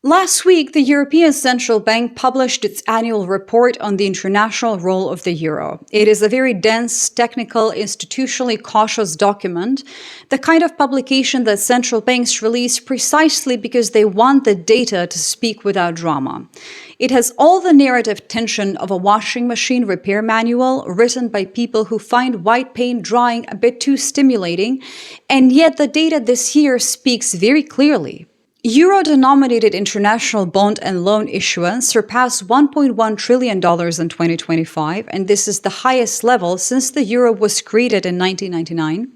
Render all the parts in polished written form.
Last week, the European Central Bank published its annual report on the international role of the euro. It is a very dense, technical, institutionally cautious document, the kind of publication that central banks release precisely because they want the data to speak without drama. It has all the narrative tension of a washing machine repair manual written by people who find white paint drying a bit too stimulating, and yet the data this year speaks very clearly. Euro-denominated international bond and loan issuance surpassed $1.1 trillion in 2025, and this is the highest level since the euro was created in 1999.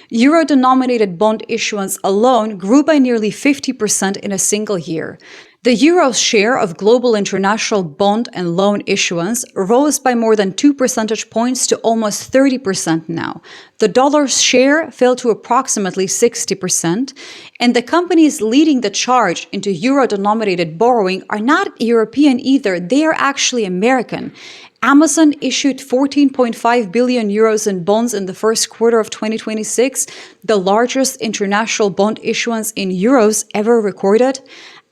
Euro-denominated bond issuance alone grew by nearly 50% in a single year. The euro's share of global international bond and loan issuance rose by more than 2 percentage points to almost 30% now. The dollar's share fell to approximately 60%, and the companies leading the charge into euro-denominated borrowing are not European either, they are actually American. Amazon issued 14.5 billion euros in bonds in the first quarter of 2026, the largest international bond issuance in euros ever recorded.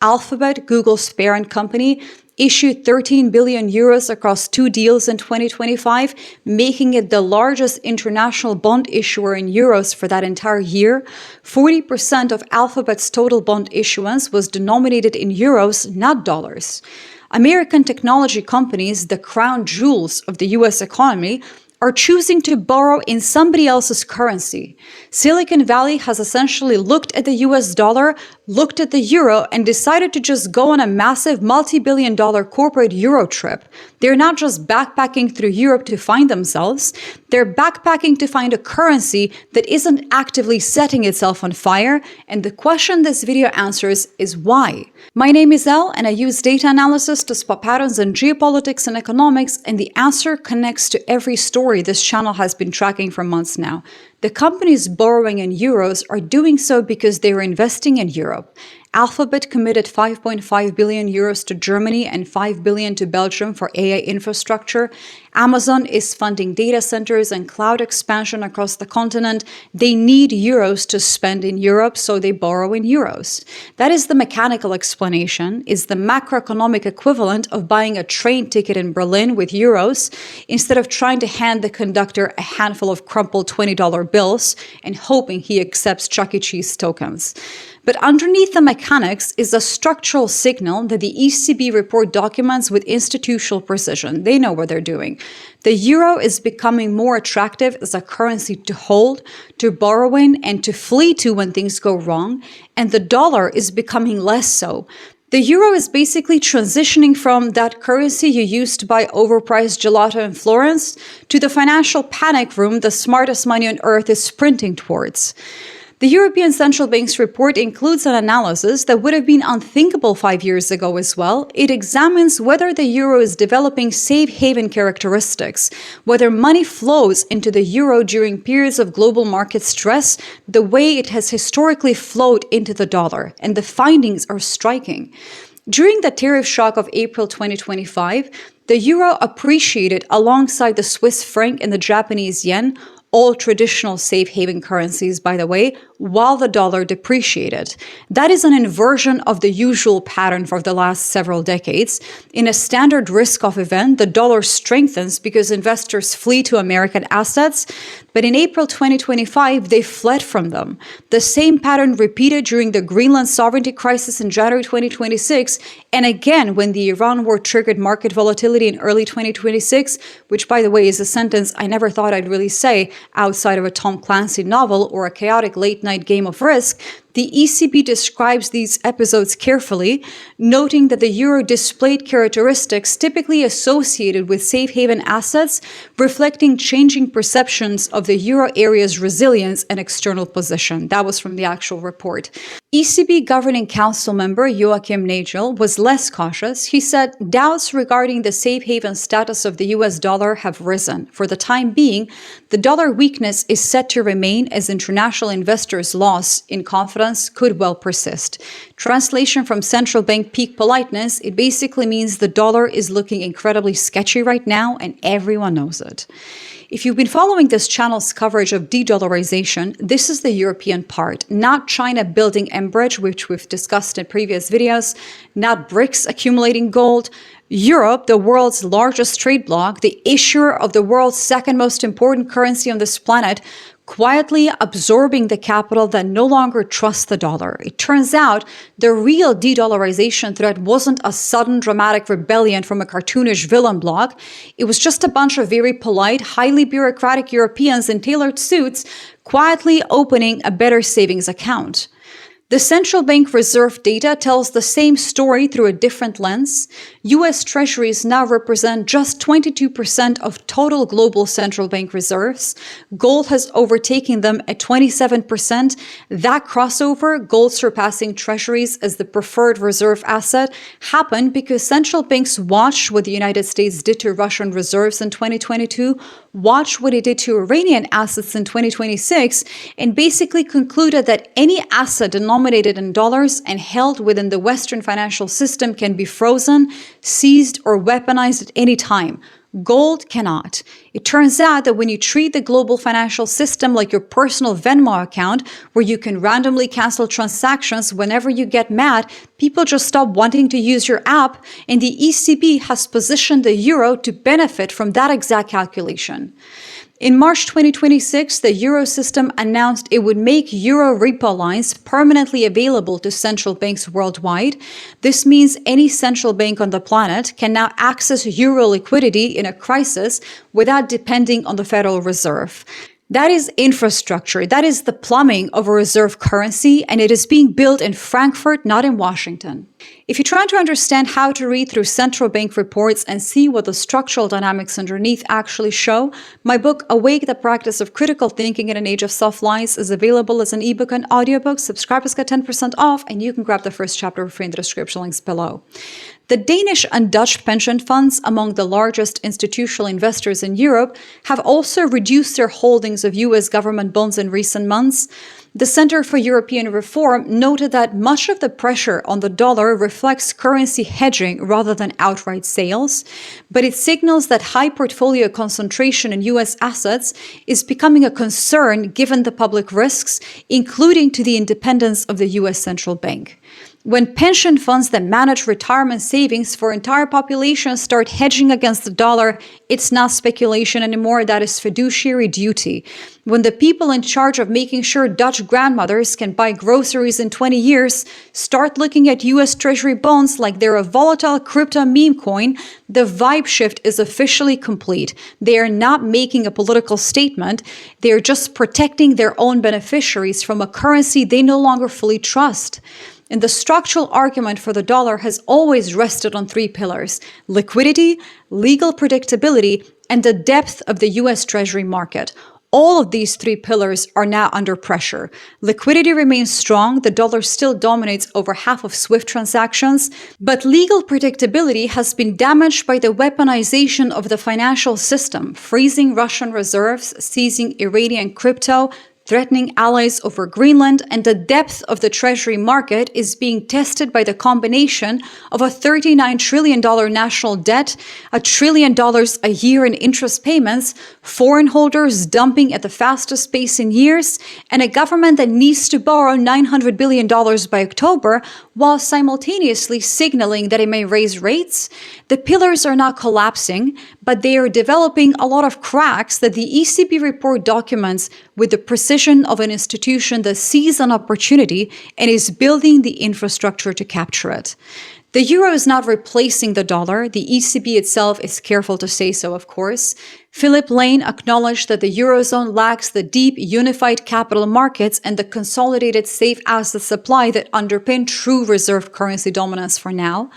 Alphabet, Google's parent company, issued 13 billion euros across 2 deals in 2025, making it the largest international bond issuer in euros for that entire year. 40% of Alphabet's total bond issuance was denominated in euros, not dollars. American technology companies, the crown jewels of the US economy, are choosing to borrow in somebody else's currency. Silicon Valley has essentially looked at the US dollar, looked at the euro, and decided to just go on a massive multi-billion-dollar corporate euro trip. They're not just backpacking through Europe to find themselves, they're backpacking to find a currency that isn't actively setting itself on fire, and the question this video answers is why. My name is Elle, and I use data analysis to spot patterns in geopolitics and economics, and the answer connects to every story this channel has been tracking for months now. The companies borrowing in euros are doing so because they are investing in Europe. Alphabet committed 5.5 billion euros to Germany and 5 billion to Belgium for AI infrastructure. Amazon is funding data centers and cloud expansion across the continent. They need euros to spend in Europe, so they borrow in euros. That is the mechanical explanation, is the macroeconomic equivalent of buying a train ticket in Berlin with euros instead of trying to hand the conductor a handful of crumpled $20 bills and hoping he accepts Chuck E. Cheese tokens. But underneath the mechanics is a structural signal that the ECB report documents with institutional precision. They know what they're doing. The euro is becoming more attractive as a currency to hold, to borrow in, and to flee to when things go wrong, and the dollar is becoming less so. The euro is basically transitioning from that currency you used to buy overpriced gelato in Florence to the financial panic room the smartest money on earth is sprinting towards. The European Central Bank's report includes an analysis that would have been unthinkable 5 years ago as well. It examines whether the euro is developing safe haven characteristics, whether money flows into the euro during periods of global market stress the way it has historically flowed into the dollar, and the findings are striking. During the tariff shock of April 2025, the euro appreciated alongside the Swiss franc and the Japanese yen, all traditional safe haven currencies, by the way, while the dollar depreciated. That is an inversion of the usual pattern for the last several decades. In a standard risk-off event, the dollar strengthens because investors flee to American assets, but in April 2025, they fled from them. The same pattern repeated during the Greenland sovereignty crisis in January 2026, and again when the Iran war triggered market volatility in early 2026, which, by the way, is a sentence I never thought I'd really say outside of a Tom Clancy novel or a chaotic late-night game of Risk. The ECB describes these episodes carefully, noting that the euro displayed characteristics typically associated with safe haven assets, reflecting changing perceptions of the euro area's resilience and external position. That was from the actual report. ECB Governing Council member Joachim Nagel was less cautious. He said doubts regarding the safe haven status of the US dollar have risen. For the time being, the dollar weakness is set to remain as international investors' loss in confidence could well persist. Translation from central bank peak politeness, it basically means the dollar is looking incredibly sketchy right now and everyone knows it. If you've been following this channel's coverage of de-dollarization, this is the European part, not China building Enbridge, which we've discussed in previous videos, not BRICS accumulating gold. Europe, the world's largest trade bloc, the issuer of the world's second most important currency on this planet, quietly absorbing the capital that no longer trusts the dollar. It turns out the real de-dollarization threat wasn't a sudden dramatic rebellion from a cartoonish villain bloc. It was just a bunch of very polite, highly bureaucratic Europeans in tailored suits quietly opening a better savings account. The central bank reserve data tells the same story through a different lens. US Treasuries now represent just 22% of total global central bank reserves. Gold has overtaken them at 27%. That crossover, gold surpassing Treasuries as the preferred reserve asset, happened because central banks watched what the United States did to Russian reserves in 2022, watched what it did to Iranian assets in 2026, and basically concluded that any asset denominated in dollars and held within the Western financial system can be frozen, seized, or weaponized at any time. Gold cannot. It turns out that when you treat the global financial system like your personal Venmo account, where you can randomly cancel transactions whenever you get mad, people just stop wanting to use your app, and the ECB has positioned the euro to benefit from that exact calculation. In March 2026, the Euro system announced it would make Euro repo lines permanently available to central banks worldwide. This means any central bank on the planet can now access Euro liquidity in a crisis without depending on the Federal Reserve. That is infrastructure. That is the plumbing of a reserve currency, and it is being built in Frankfurt, not in Washington. If you're trying to understand how to read through central bank reports and see what the structural dynamics underneath actually show, my book, Awake the Practice of Critical Thinking in an Age of Soft Lies, is available as an ebook and audiobook. Subscribers get 10% off, and you can grab the first chapter for free in the description links below. The Danish and Dutch pension funds, among the largest institutional investors in Europe, have also reduced their holdings of US government bonds in recent months. The Center for European Reform noted that much of the pressure on the dollar reflects currency hedging rather than outright sales, but it signals that high portfolio concentration in US assets is becoming a concern given the public risks, including to the independence of the US central bank. When pension funds that manage retirement savings for entire populations start hedging against the dollar, it's not speculation anymore, that is fiduciary duty. When the people in charge of making sure Dutch grandmothers can buy groceries in 20 years start looking at US Treasury bonds like they're a volatile crypto meme coin, the vibe shift is officially complete. They are not making a political statement. They are just protecting their own beneficiaries from a currency they no longer fully trust. And the structural argument for the dollar has always rested on three pillars: liquidity, legal predictability, and the depth of the US Treasury market. All of these three pillars are now under pressure. Liquidity remains strong. The dollar still dominates over half of SWIFT transactions, but legal predictability has been damaged by the weaponization of the financial system, freezing Russian reserves, seizing Iranian crypto, threatening allies over Greenland, and the depth of the Treasury market is being tested by the combination of a $39 trillion national debt, $1 trillion a year in interest payments, foreign holders dumping at the fastest pace in years, and a government that needs to borrow $900 billion by October, while simultaneously signaling that it may raise rates. The pillars are not collapsing, but they are developing a lot of cracks that the ECB report documents with the precision of an institution that sees an opportunity and is building the infrastructure to capture it. The euro is not replacing the dollar. The ECB itself is careful to say so, of course. Philip Lane acknowledged that the Eurozone lacks the deep, unified capital markets and the consolidated safe asset supply that underpin true reserve currency dominance for now.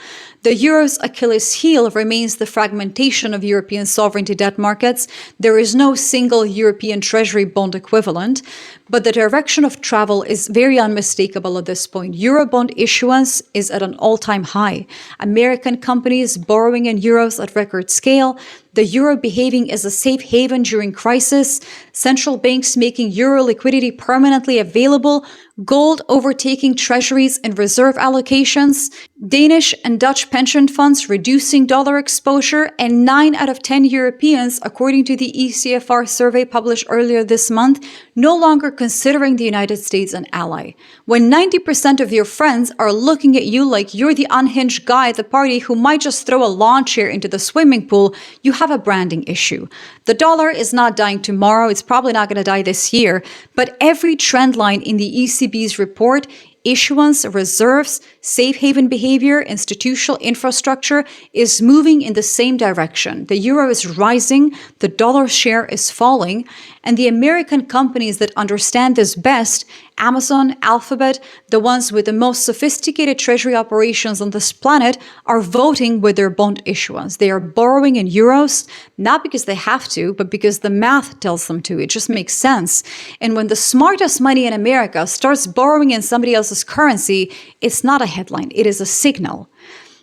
The euro's Achilles heel remains the fragmentation of European sovereignty debt markets. There is no single European Treasury bond equivalent, but the direction of travel is very unmistakable at this point. Eurobond issuance is at an all-time high. American companies borrowing in euros at record scale, the euro behaving as a safe haven during crisis, central banks making euro liquidity permanently available, gold overtaking treasuries and reserve allocations, Danish and Dutch pension funds reducing dollar exposure, and 9 out of 10 Europeans, according to the ECFR survey published earlier this month, no longer considering the United States an ally. When 90% of your friends are looking at you like you're the unhinged guy at the party who might just throw a lawn chair into the swimming pool, you have a branding issue. The dollar is not dying tomorrow. It's probably not going to die this year. But every trend line in the ECB's report, issuance, reserves, safe haven behavior, institutional infrastructure, is moving in the same direction. The euro is rising, the dollar share is falling, and the American companies that understand this best, Amazon, Alphabet, the ones with the most sophisticated treasury operations on this planet, are voting with their bond issuance. They are borrowing in euros, not because they have to, but because the math tells them to. It just makes sense. And when the smartest money in America starts borrowing in somebody else's currency, it's not a headline, it is a signal.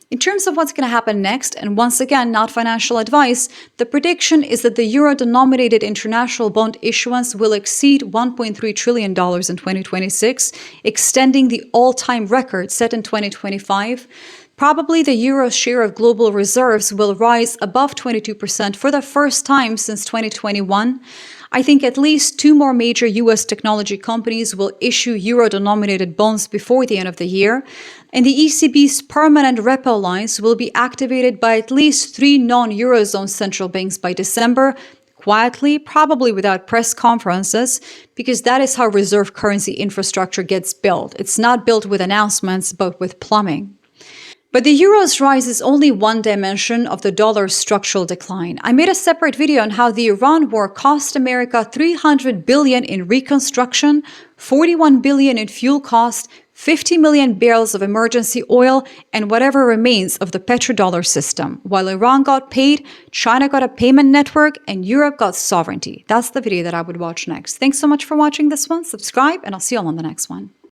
In terms of what's going to happen next, and once again, not financial advice, the prediction is that the euro-denominated international bond issuance will exceed $1.3 trillion in 2026, extending the all-time record set in 2025. Probably the euro's share of global reserves will rise above 22% for the first time since 2021. I think at least 2 more major US technology companies will issue euro-denominated bonds before the end of the year, and the ECB's permanent repo lines will be activated by at least 3 non-Eurozone central banks by December, quietly, probably without press conferences, because that is how reserve currency infrastructure gets built. It's not built with announcements, but with plumbing. But the euro's rise is only one dimension of the dollar's structural decline. I made a separate video on how the Iran war cost America $300 billion in reconstruction, $41 billion in fuel cost, 50 million barrels of emergency oil, and whatever remains of the petrodollar system. While Iran got paid, China got a payment network, and Europe got sovereignty. That's the video that I would watch next. Thanks so much for watching this one. Subscribe, and I'll see you all on the next one.